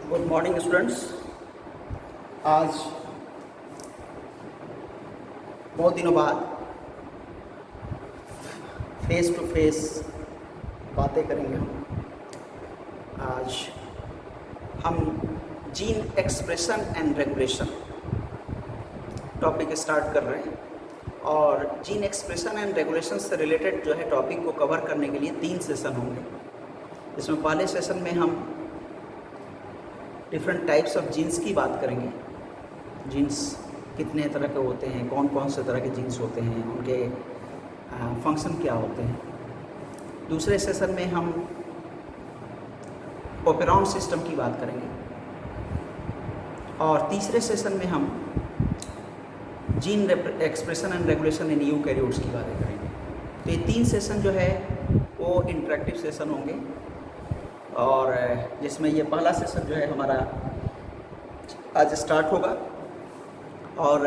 Good morning students. आज बहुत दिनों बाद फेस टू फेस बातें करेंगे आज हम gene expression and regulation topic start कर रहे हैं और जीन एक्सप्रेशन एंड रेगुलेशन से रिलेटेड जो है टॉपिक को कवर करने के लिए 3 सेशन होंगे। इसमें पहले सेशन में हम डिफरेंट टाइप्स ऑफ जीन्स की बात करेंगे। जीन्स कितने तरह के होते हैं, कौन कौन से तरह के जीन्स होते हैं, उनके फंक्शन क्या होते हैं। दूसरे सेशन में हम ओपेरॉन सिस्टम की बात करेंगे और तीसरे सेशन में हम gene expression and regulation in eukaryotes की बातें करेंगे। तो ये 3 सेशन जो है वो इंटरेक्टिव सेशन होंगे और जिसमें ये पहला सेशन जो है हमारा आज स्टार्ट होगा। और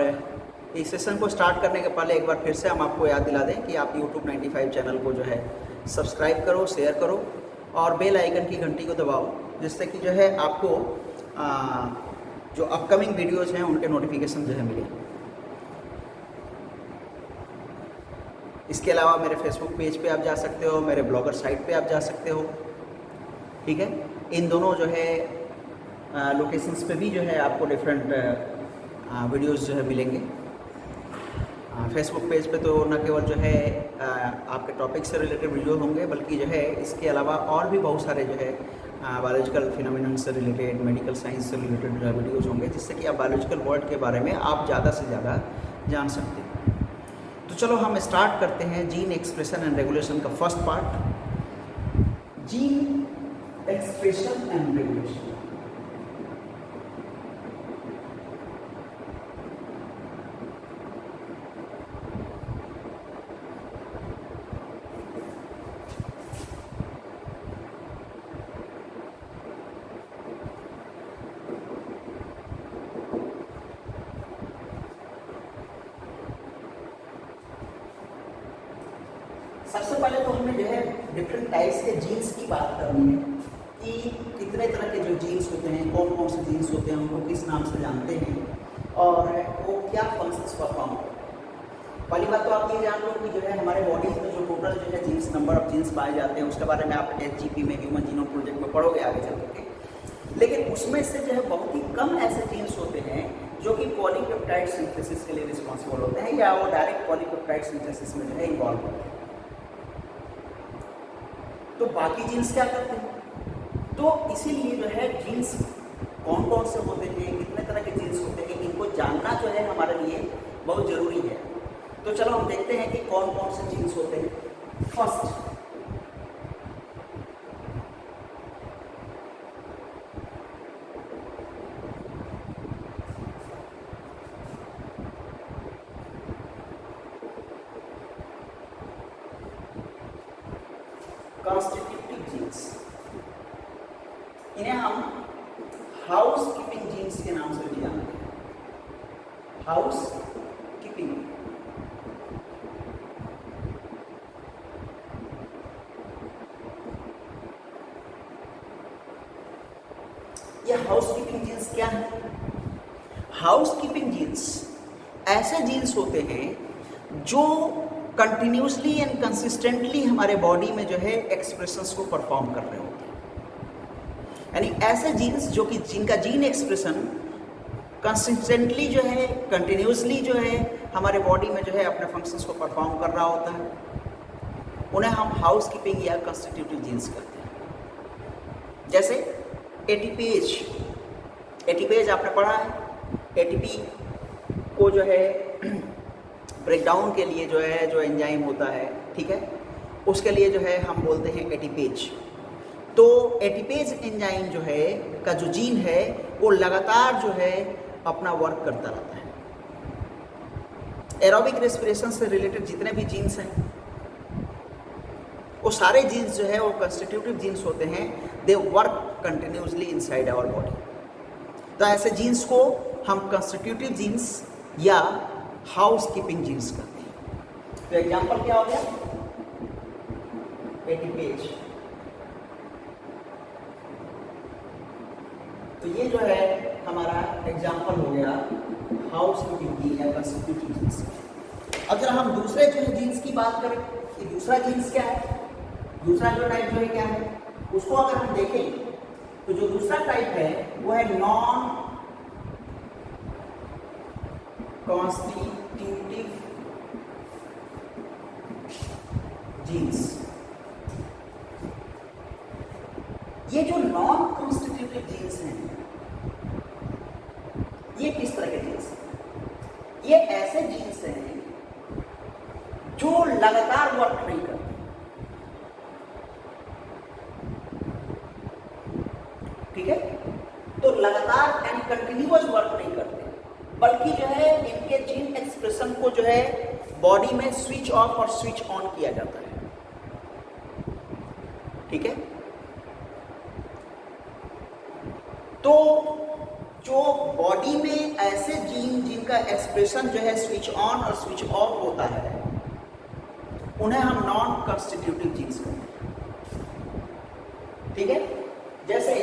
इस सेशन को स्टार्ट करने के पहले एक बार फिर से हम आपको याद दिला दें कि आप YouTube 95 चैनल को जो है सब्सक्राइब करो, शेयर करो और बेल आइकन की घंटी को दबाओ, जिससे कि जो है आपको जो अपकमिंग वीडियोज़ हैं उनके नोटिफिकेशन जो है मिले। इसके अलावा मेरे फेसबुक पेज पे आप जा सकते हो, मेरे ब्लॉगर साइट पे आप जा सकते हो, ठीक है। इन दोनों जो है लोकेशंस पे भी जो है आपको डिफरेंट वीडियोस जो है मिलेंगे। फेसबुक पेज पे तो न केवल जो है आपके टॉपिक से रिलेटेड वीडियो होंगे, बल्कि जो है इसके अलावा और भी बहुत सारे जो है बायोलॉजिकल फिनोमिनन से रिलेटेड, मेडिकल साइंस से रिलेटेड वीडियोज़ होंगे, जिससे कि आप बायोलॉजिकल वर्ल्ड के बारे में आप ज़्यादा से ज़्यादा जान सकते हैं। तो चलो हम स्टार्ट करते हैं जीन एक्सप्रेशन एंड रेगुलेशन का first part, gene expression and regulation. सबसे पहले तो हमें जो है डिफरेंट टाइप्स के जीन्स की बात करनी है कि कितने तरह के जो जीन्स होते हैं, कौन कौन से जीन्स होते हैं, उनको किस नाम से जानते हैं और वो क्या फंक्शंस परफॉर्म करते हैं। पहली बात तो आप ये जान लो कि जो है हमारे बॉडीज में जो टोटल जो है जीन्स, नंबर ऑफ जीन्स पाए जाते हैं, उसके बारे में आप HGP में, ह्यूमन जीनोम प्रोजेक्ट में पढ़ोगे आगे चल के। लेकिन उसमें से जो है बहुत ही कम ऐसे जीन्स होते हैं जो कि पॉलीपेप्टाइड सिंथेसिस के लिए रिस्पॉन्सिबल होते हैं या वो डायरेक्ट पॉलीपेप्टाइड सिंथेसिस में जो है इन्वॉल्व होते हैं। तो बाकी जीन्स क्या करते हैं? तो इसीलिए जो है जीन्स कौन कौन से होते हैं, कितने तरह के जीन्स होते हैं, इनको जानना जो है हमारे लिए बहुत ज़रूरी है। तो चलो हम देखते हैं कि कौन कौन से जीन्स होते हैं। First, constitutive genes. इन्हें हम हाउस कीपिंग जीन्स के नाम से भी जानते हैं। हाउस कीपिंग, ये हाउस कीपिंग जीन्स क्या है? हाउस कीपिंग जीन्स ऐसे जीन्स होते हैं जो कंटिन्यूसली एंड कंसिस्टेंटली हमारे बॉडी में जो है एक्सप्रेशंस को परफॉर्म कर रहे होते हैं। यानी ऐसे जीन्स जो कि जिनका जीन एक्सप्रेशन कंसिस्टेंटली जो है, कंटिन्यूसली जो है हमारे बॉडी में जो है अपने फंक्शंस को परफॉर्म कर रहा होता है, उन्हें हम हाउस कीपिंग या कंस्टिट्यूटिव जीन्स कहते हैं। जैसे एटीपेज, एटीपेज आपने पढ़ा है। एटीपी को जो है ब्रेकडाउन के लिए जो है जो एंजाइम होता है, ठीक है, उसके लिए जो है हम बोलते हैं एटीपेज। तो एटीपेज एंजाइम जो है का जो जीन है वो लगातार जो है अपना वर्क करता रहता है। एरोबिक रेस्पिरेशन से रिलेटेड जितने भी जीन्स हैं वो सारे जीन्स जो है वो कंस्टिट्यूटिव जीन्स होते हैं। They work continuously inside our body. तो ऐसे जीन्स को हम कंस्टिट्यूटिव जीन्स या हाउस कीपिंग जीन्स करते हैं। तो एग्जाम्पल क्या हो गया? एटीपेज, तो ये जो है हमारा एग्जाम्पल हो गया हाउस कीपिंग की या कंस्टिट्यूटिव जीन्स। अगर हम दूसरे जो है जीन्स की बात करें कि दूसरा जीन्स क्या है, दूसरा जो टाइप जो है क्या है, उसको अगर हम देखें तो जो दूसरा टाइप है वो है नॉन कॉन्स्टिट्यूटिव जीन्स। ये जो नॉन कॉन्स्टिट्यूटिव जीन्स हैं, ये किस तरह के जीन्स हैं? ये ऐसे जीन्स हैं जो लगातार वर्क नहीं करते। ठीक है, तो लगातार यानी कंटिन्यूअस वर्क नहीं करते, बल्कि जो है इनके जीन एक्सप्रेशन को जो है बॉडी में स्विच ऑफ और स्विच ऑन किया जाता है। ठीक है, तो जो बॉडी में ऐसे जीन जिनका एक्सप्रेशन जो है स्विच ऑन और स्विच ऑफ होता है, उन्हें हम नॉन कॉन्स्टिट्यूटिव जीन्स कहते हैं। ठीक है, जैसे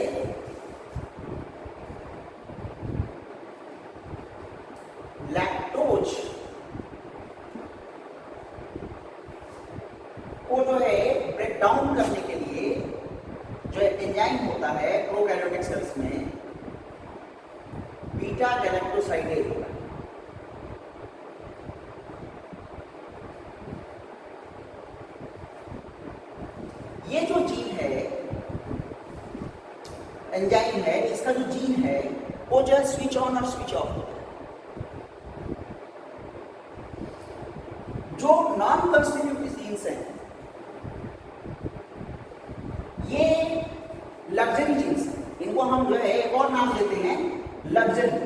लैक्टोज को जो है ब्रेक डाउन करने के लिए जो एंजाइम होता है प्रोकैरियोटिक सेल्स में, बीटा गैलेक्टोसाइडेज होता है। ये जो जीन है, एंजाइम है, इसका जो जीन है वो जो है स्विच ऑन और स्विच ऑफ होता है। जो नॉन कॉन्स्टिट्यूटिव जीन्स हैं ये लग्जरी जीन्स हैं, इनको हम जो है एक और नाम देते हैं लग्जरी।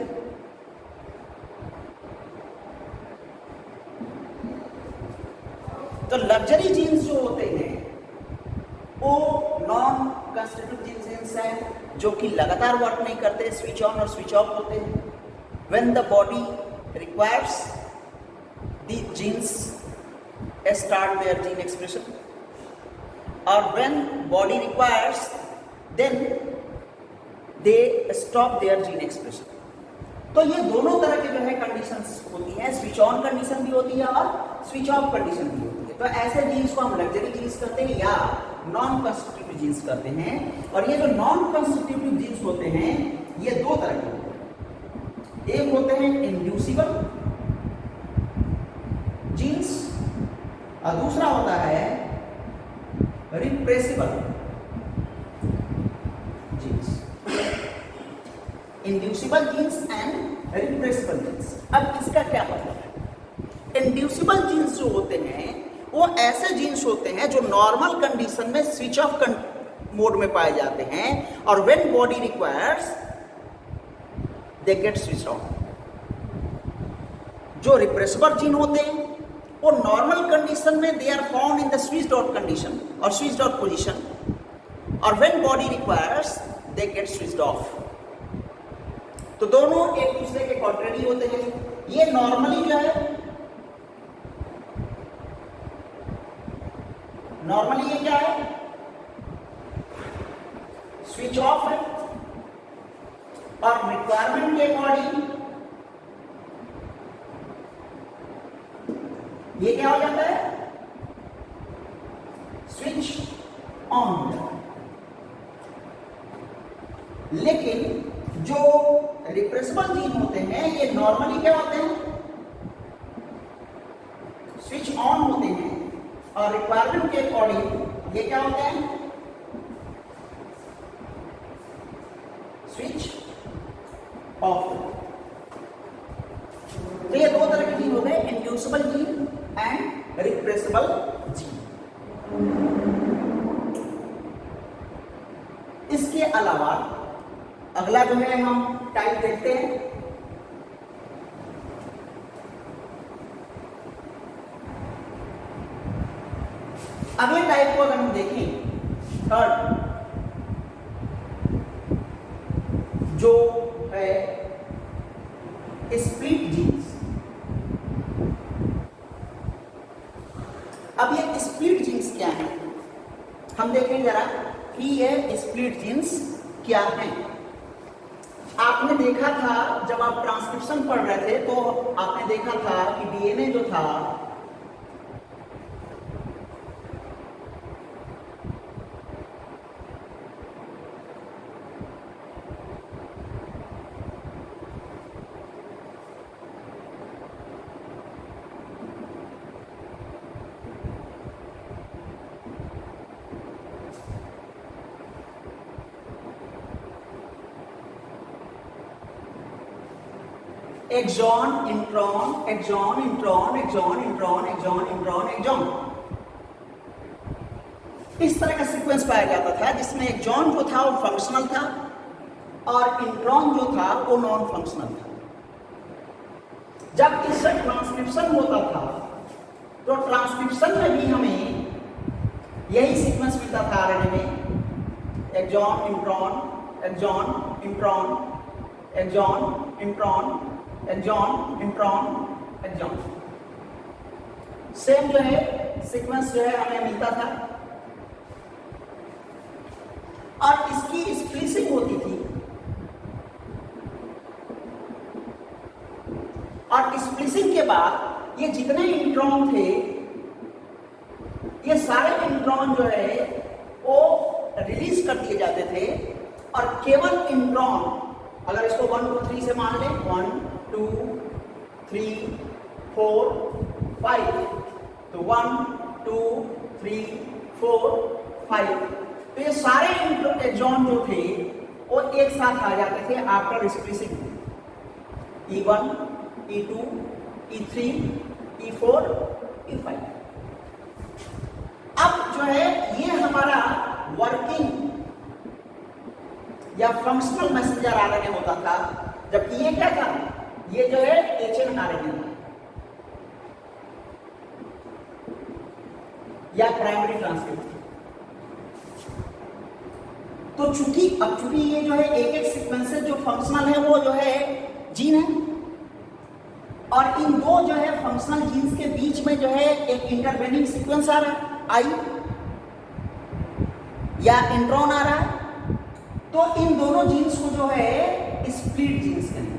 तो लग्जरी जीन्स जो होते हैं वो नॉन कॉन्स्टिट्यूटिव जीन्स हैं जो कि लगातार वर्क नहीं करते, स्विच ऑन और स्विच ऑफ होते हैं। When the body requires the genes start their gene expression, or when body requires then they stop their gene expression। तो ये दोनों तरह के जो है कंडीशंस होती हैं, स्विच ऑन कंडीशन भी होती है और स्विच ऑफ कंडीशन भी होती है। तो ऐसे जीन्स को हम लग्जरी जीन्स करते हैं या नॉन कॉन्स्टिट्यूटिव जीन्स करते हैं। और ये जो नॉन कॉन्स्टिट्यूटिव जीन्स होते हैं ये दो तरह के होते हैं। एक होते हैं इंड्यूसिबल जीन्स और दूसरा होता है repressible genes. Inducible genes and repressible genes. अब इसका क्या मतलब है? इंड्यूसिबल जीन्स जो होते हैं वो ऐसे जीन्स होते हैं जो नॉर्मल कंडीशन में स्विच ऑफ मोड में पाए जाते हैं और when body requires they get switch on. जो रिप्रेसिबल जीन होते हैं वो नॉर्मल कंडीशन में they are found in the switched out condition और स्विच्ड आउट पोजीशन, और when body requires they get switched off. तो दोनों एक दूसरे के कॉन्ट्रेरी होते हैं। ये नॉर्मली जो है, नॉर्मली ये क्या है, स्विच ऑफ है, और रिक्वायरमेंट के अकॉर्डिंग ये क्या हो जाता है, स्विच ऑन हो जाता है। लेकिन जो रिप्रेसिबल जीन होते हैं ये नॉर्मली क्या होते हैं, स्विच ऑन होते हैं, और रिक्वायरमेंट के अकॉर्डिंग ये क्या होते हैं, स्विच ऑफ। तो ये दो तरह के जीन हो गए, inducible gene and repressible gene. इसके अलावा अगला जो है हम टाइप देखते हैं, अगले टाइप को अगर हम देखें, थर्ड जो है स्प्लिट जीन्स। अब ये स्प्लिट जीन्स क्या है, हम देखें जरा कि ये स्प्लिट जीन्स क्या है। आपने देखा था जब आप ट्रांसक्रिप्शन पढ़ रहे थे तो आपने देखा था कि डीएनए जो था exon intron exon intron exon intron exon intron exon, इस तरह का सीक्वेंस पाया जाता था जिसमें एक्सॉन जो था वो फंक्शनल था और इंट्रॉन जो था वो नॉन फंक्शनल था। जब इससे ट्रांसक्रिप्शन होता था तो ट्रांसक्रिप्शन में भी हमें यही सीक्वेंस मिलता था आरएनए में, exon intron exon intron exon intron exon intron exon, same जो है सीक्वेंस जो है हमें मिलता था। और इसकी स्प्लिसिंग होती थी और स्प्लिसिंग के बाद ये जितने इंट्रॉन थे ये सारे इंट्रॉन जो है वो रिलीज कर दिए जाते थे और केवल इंट्रॉन, अगर इसको 1 2 3 से मान लें 1 2 3 4 5, तो 1 2 3 4 5, तो ये सारे एक्सॉन जो थे वो एक साथ आ जाते थे after splicing, E1 E2 E3 E4 E5। अब जो है ये हमारा वर्किंग या फंक्शनल मैसेंजर आरएनए होता था, जबकि ये क्या था, ये जो है एचएन आरएनए या प्राइमरी ट्रांसक्रिप्ट। तो चूंकि ये जो है एक एक सीक्वेंसेस जो फंक्शनल है वो जो है जीन है और इन दो जो है फंक्शनल जीन्स के बीच में जो है एक इंटरवेनिंग सीक्वेंस आ रहा है आई या इंट्रॉन आ रहा है, तो इन दोनों जीन्स को जो है स्प्लिट जीन्स कहते हैं।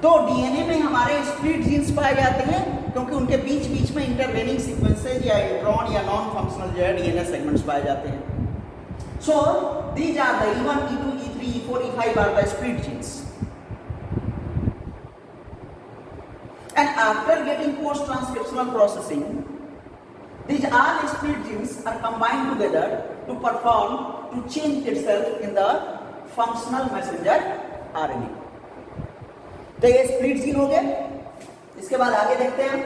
तो डीएनए में हमारे स्प्लिट जीन्स पाए जाते हैं क्योंकि उनके बीच बीच में इंटरवेनिंग सीक्वेंसेज या इंट्रॉन या नॉन फंक्शनल जो है डीएनए सेगमेंट्स पाए जाते हैं। So these are the E1 E2 E3 E4 E5 are the split genes. And after getting post-transcriptional processing, these all split genes are combined together to change itself in the functional messenger RNA. तो ये split gene हो गए। इसके बाद आगे देखते हैं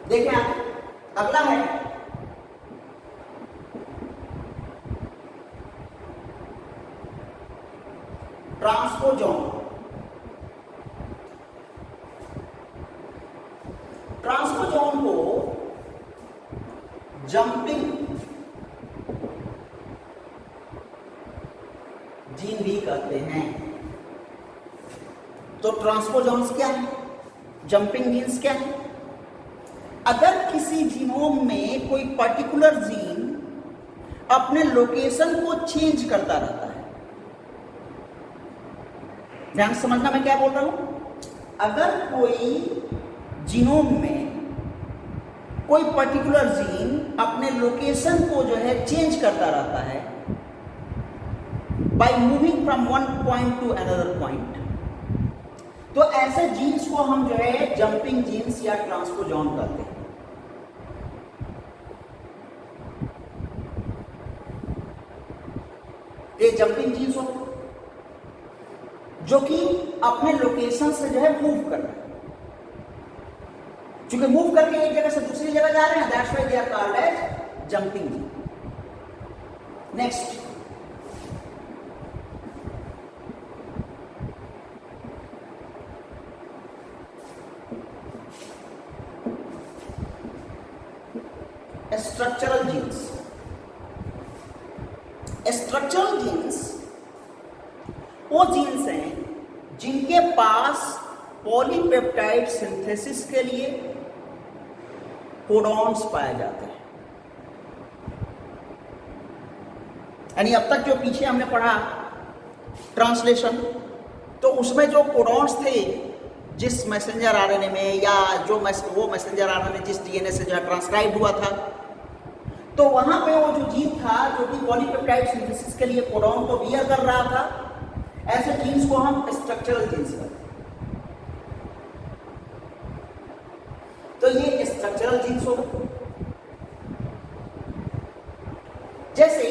देखिए अगला है ट्रांसपोजोन। ट्रांसपोजोन को जंपिंग जीन भी कहते हैं। तो ट्रांसपोजोन्स क्या है, जंपिंग जीन्स क्या है? अगर किसी जीनोम में कोई पर्टिकुलर जीन अपने लोकेशन को चेंज करता रहता है, ध्यान समझना मैं क्या बोल रहा हूं। अगर कोई जीनोम में कोई पर्टिकुलर जीन अपने लोकेशन को जो है चेंज करता रहता है by moving from one point two another point, तो ऐसे जीन्स को हम जो है जंपिंग जीन्स या ट्रांसपोजोन कहते हैं। ये जंपिंग जीन्स हो जो कि अपने लोकेशन से जो है मूव कर रहे हैं, चूंकि मूव करके एक जगह से दूसरी जगह जा रहे हैं, that's why they are called as jumping gene. Next structural genes. Structural genes वो जीन्स हैं जिनके पास पॉलीपेप्टाइड सिंथेसिस के लिए कोडॉन्स पाए जाते हैं। यानी अब तक जो पीछे हमने पढ़ा ट्रांसलेशन, तो उसमें जो कोडॉन्स थे जिस मैसेंजर आरएनए में, या जो वो मैसेंजर आरएनए जिस डीएनए से जो है ट्रांसक्राइब हुआ था, तो वहां पे वो जो जीन था जो कि पॉलीपेप्टाइड सिंथेसिस के लिए कोडॉन को बियर कर रहा था, ऐसे जीन्स को हम स्ट्रक्चरल जीन्स कहते हैं। तो ये स्ट्रक्चरल जीन्स हो गए। जैसे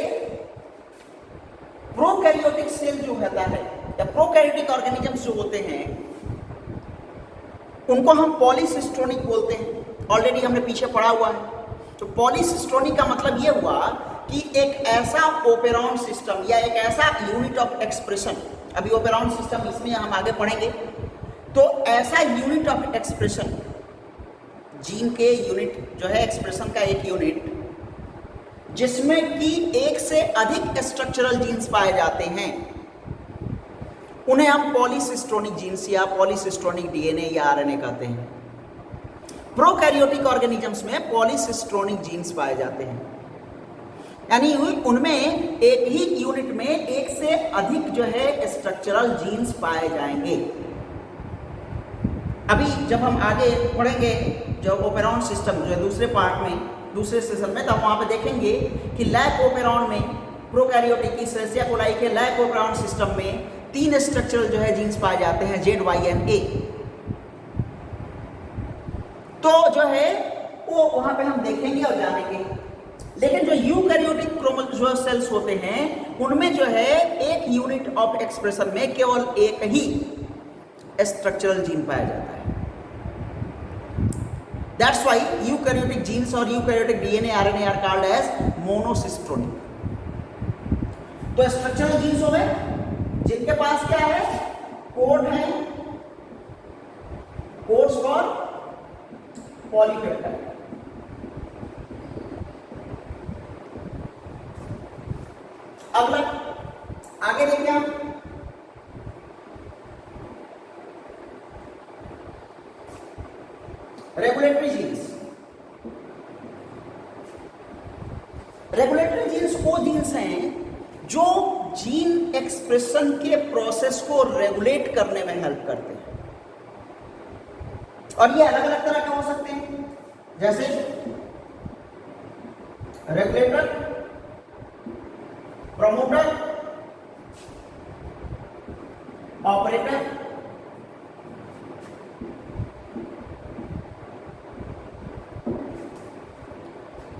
प्रोकैरियोटिक सेल जो होता है या प्रोकैरियोटिक ऑर्गेनिजम्स जो होते हैं उनको हम पॉलीसिस्ट्रोनिक बोलते हैं। ऑलरेडी हमने पीछे पढ़ा हुआ है। तो पॉलीसिस्ट्रोनिक का मतलब ये हुआ कि एक ऐसा ओपेरॉन सिस्टम या एक ऐसा यूनिट ऑफ एक्सप्रेशन, अभी ओपेरॉन सिस्टम इसमें हम आगे पढ़ेंगे, तो ऐसा यूनिट ऑफ एक्सप्रेशन, जीन के यूनिट जो है एक्सप्रेशन का एक यूनिट, जिसमें कि एक से अधिक स्ट्रक्चरल जीन्स पाए जाते हैं, उन्हें हम पॉलीसिस्ट्रोनिक जीन्स या पॉलीसिस्ट्रोनिक डीएनए या आरएनए कहते हैं। प्रोकैरियोटिक ऑर्गेनिजम्स में पॉलीसिस्ट्रोनिक जीन्स पाए जाते हैं, यानी उनमें एक ही यूनिट में एक से अधिक जो है स्ट्रक्चरल जीन्स पाए जाएंगे। अभी जब हम आगे पढ़ेंगे जो ओपेरॉन सिस्टम जो है दूसरे पार्ट में, दूसरे सेशन में, तब वहां पे देखेंगे कि लैक ओपेरॉन में, प्रोकैरियोटिक की सेरेसिया कोलाई के लैक ओपेरॉन सिस्टम में 3 स्ट्रक्चरल जो है जीन्स पाए जाते हैं, जेड, वाई एंड ए। तो जो है वो वहां पे हम देखेंगे और जानेंगे। लेकिन जो यूकैरियोटिक क्रोमोसोम सेल्स होते हैं उनमें जो है एक यूनिट ऑफ एक्सप्रेशन में केवल एक ही स्ट्रक्चरल जीन पाया जाता है। दैट्स व्हाई यूकैरियोटिक जीन्स और eukaryotic DNA RNA are called as monocistronic. तो स्ट्रक्चरल जीन्स हो गए जिनके पास क्या है, कोड है, कोड्स फॉर पॉलीपेप्टाइड। अगला आगे देखिए हम, रेगुलेटरी जीन्स। रेगुलेटरी जीन्स वो जीन्स हैं जो जीन एक्सप्रेशन के प्रोसेस को रेगुलेट करने में हेल्प करते हैं, और ये अलग अलग तरह के हो सकते हैं, जैसे रेगुलेटर, प्रमोटर, ऑपरेटर।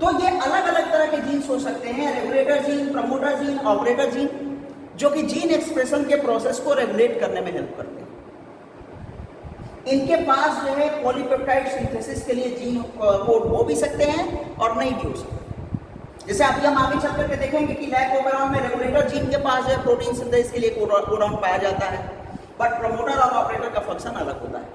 तो ये अलग अलग तरह के जीन्स हो सकते हैं, regulator gene, promoter gene, operator gene, जो कि जीन एक्सप्रेशन के प्रोसेस को रेगुलेट करने में हेल्प करते हैं। इनके पास जो है पॉलीपेप्टाइड सिंथेसिस के लिए जीन कोड हो भी सकते हैं और नहीं भी हो सकते। जैसे अभी हम आगे चल करके देखेंगे कि लैक ओपेरॉन में रेगुलेटर जीन के पास जो है प्रोटीन सिंथेसिस के लिए कोडॉन पाया जाता है, बट प्रमोटर और ऑपरेटर का फंक्शन अलग होता है।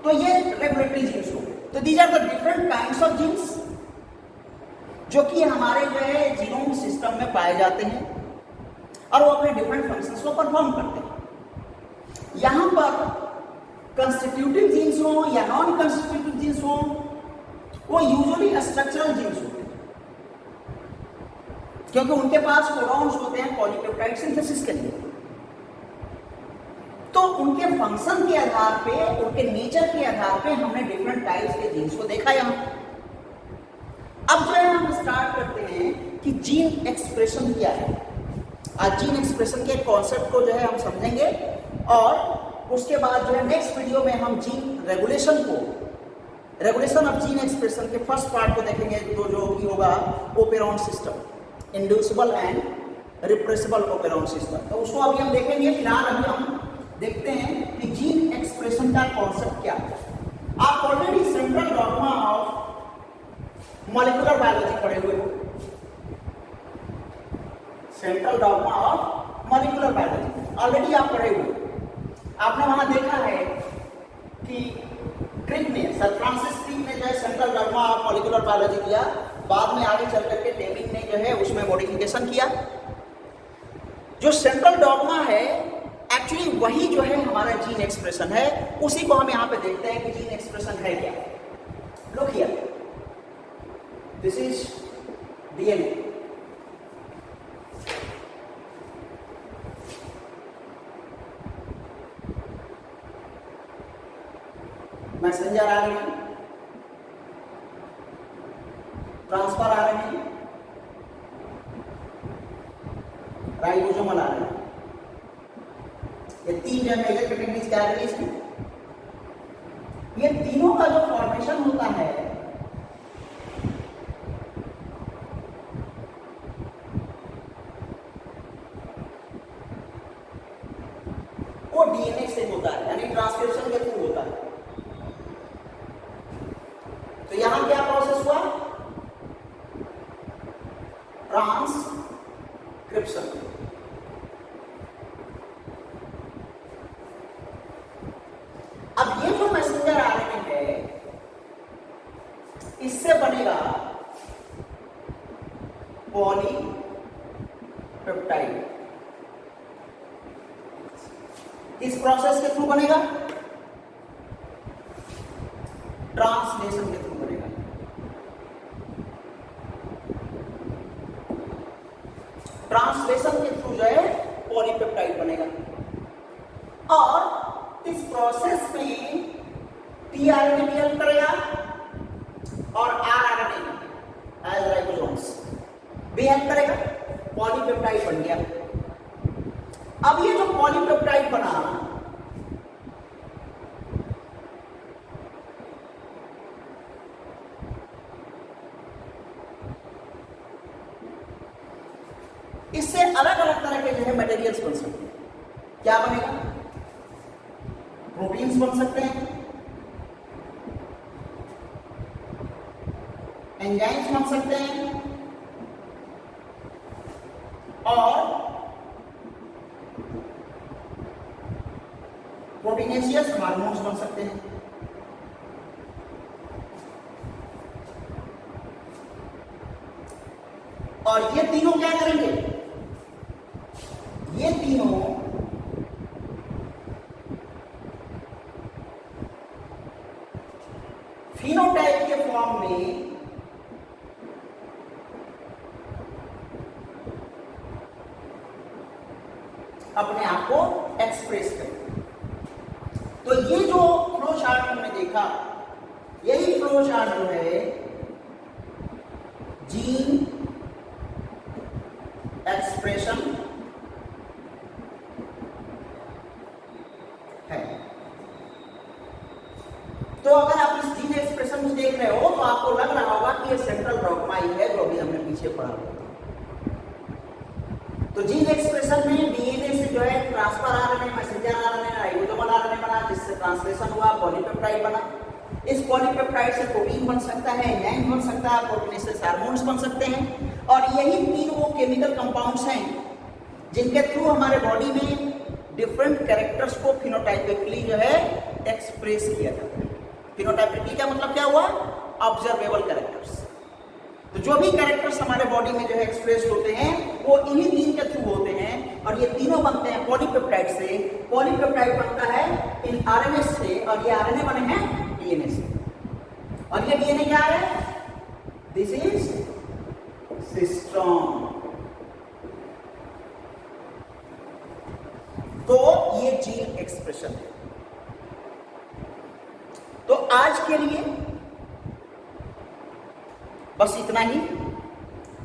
तो ये रेगुलेटरी जीन्स हो गए। तो these are the different kinds of genes जो कि हमारे जो है जीनोम सिस्टम में पाए जाते हैं और वो अपने डिफरेंट फंक्शंस को परफॉर्म करते हैं। यहां पर कंस्टिट्यूटिव जीन्स हो या नॉन कंस्टिट्यूटिव जीन्स हो, वो यूजुअली स्ट्रक्चरल जीन्स होते हैं, क्योंकि उनके पास कोडॉन्स होते हैं पॉलीपेप्टाइड सिंथेसिस के लिए। तो उनके फंक्शन के आधार पे, उनके नेचर के आधार पे हमने डिफरेंट टाइप्स के जीन्स को देखा यहां। अब जो है हम स्टार्ट करते हैं कि जीन एक्सप्रेशन क्या है। आज जीन एक्सप्रेशन के कॉन्सेप्ट को जो है हम समझेंगे, और उसके बाद जो है नेक्स्ट वीडियो में हम जीन रेगुलेशन को, रेगुलेशन ऑफ जीन एक्सप्रेशन के फर्स्ट पार्ट को देखेंगे, तो जो कि होगा operon system, inducible and repressible operon system. तो उसको अभी हम देखेंगे। फिलहाल अभी हम देखते हैं कि जीन एक्सप्रेशन का कॉन्सेप्ट क्या है। आप already central dogma of molecular biology पढ़े हुए हो, central dogma of molecular biology already आप पढ़े हुए। आपने वहां देखा है कि क्रिक ने, सर फ्रांसिस क्रिक ने जो है central dogma of molecular biology किया, बाद में आगे चल करके डेमिंग ने जो है उसमें मॉडिफिकेशन किया। जो सेंट्रल डॉगमा है एक्चुअली वही जो है हमारा जीन एक्सप्रेशन है, उसी को हम यहां पे देखते हैं कि जीन एक्सप्रेशन है क्या। Look here, this is DNA. Messenger RNA, transfer RNA, ribosomal RNA, ये तीन जो मेजर कैटेगरीज क्या है इसकी। ये तीनों का जो फॉर्मेशन होता है वो डीएनए से होता है, यानी ट्रांसक्रिप्शन के थ्रू होता है। तो यहां क्या प्रोसेस हुआ, ट्रांसक्रिप्शन। अब ये जो मैसेंजर आरएनए है इससे बनेगा पॉलीपेप्टाइड। इस प्रोसेस के थ्रू बनेगा, ट्रांसलेशन के थ्रू बनेगा। ट्रांसलेशन के थ्रू जो है पॉलीपेप्टाइड बनेगा। और इस प्रोसेस में टीआरएनए भी हेल्प करेगा और आरआरएनए एज राइबोसोम्स भी हेल्प करेगा, पॉलीपेप्टाइड बन गया। अब ये जो पॉलीपेप्टाइड बना इससे अलग अलग तरह के जो है मटेरियल्स बन सकते हैं। क्या बनेगा, प्रोटीन्स बन सकते हैं, एंजाइम्स बन सकते हैं और प्रोटीनेशियस हार्मोन्स बन सकते हैं। और ये तीनों क्या करेंगे, ये तीनों फिनोटाइप के फॉर्म में अपने आप को एक्सप्रेस करें। तो ये जो फ्लो चार्ट हमने देखा, यही फ्लो चार्ट जो है जीन एक्सप्रेशन है। तो अगर आप इस जीन एक्सप्रेशन को देख रहे हो तो आपको लग रहा होगा कि ये सेंट्रल डॉगमा ही है जो अभी हमने पीछे पढ़ा था। तो जीन एक्सप्रेशन में डीएनए से जो है transfer RNA, messenger RNA, ribosomal RNA बना, जिससे ट्रांसलेशन हुआ, पॉलीपेप्टाइड बना। इस पॉलीपेप्टाइड से प्रोटीन बन सकता है, एंजाइम बन सकता है, प्रोटीनेशियस हार्मोन्स बन सकते हैं। और यही तीन वो केमिकल कंपाउंड्स हैं जिनके थ्रू हमारे बॉडी में डिफरेंट कैरेक्टर्स को फिनोटाइपिकली जो है एक्सप्रेस किया जाता है। फिनोटाइपिकली का मतलब क्या हुआ, ऑब्जर्वेबल कैरेक्टर्स। तो जो भी कैरेक्टर्स हमारे बॉडी में जो है एक्सप्रेस होते हैं वो इन्हीं तीन के थ्रू होते हैं। और ये तीनों बनते हैं पॉलीपेप्टाइड से। पॉलीपेप्टाइड बनता है इन आरएनए से और ये आरएनए बने हैं डीएनए से। और ये डीएनए क्या है, दिस इज सिस्टम। तो ये जीन एक्सप्रेशन है। तो आज के लिए बस इतना ही।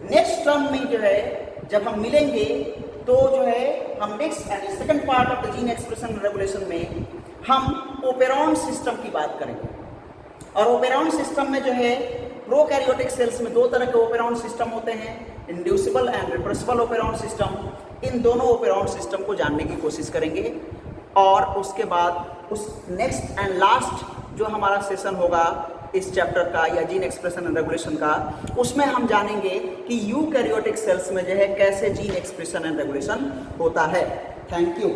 नेक्स्ट टर्म में जो है जब हम मिलेंगे तो जो है हम नेक्स्ट यानी second part of the gene expression regulation में हम ओपेरॉन सिस्टम की बात करेंगे। और ओपेरॉन सिस्टम में जो है प्रोकैरियोटिक सेल्स में दो तरह के ओपेरॉन सिस्टम होते हैं, inducible and repressible operon system. इन दोनों ओपेरॉन सिस्टम को जानने की कोशिश करेंगे। और उसके बाद उस नेक्स्ट एंड लास्ट जो हमारा सेशन होगा इस चैप्टर का या जीन एक्सप्रेशन एंड रेगुलेशन का, उसमें हम जानेंगे कि यूकैरियोटिक सेल्स में जो है कैसे जीन एक्सप्रेशन एंड रेगुलेशन होता है। Thank you.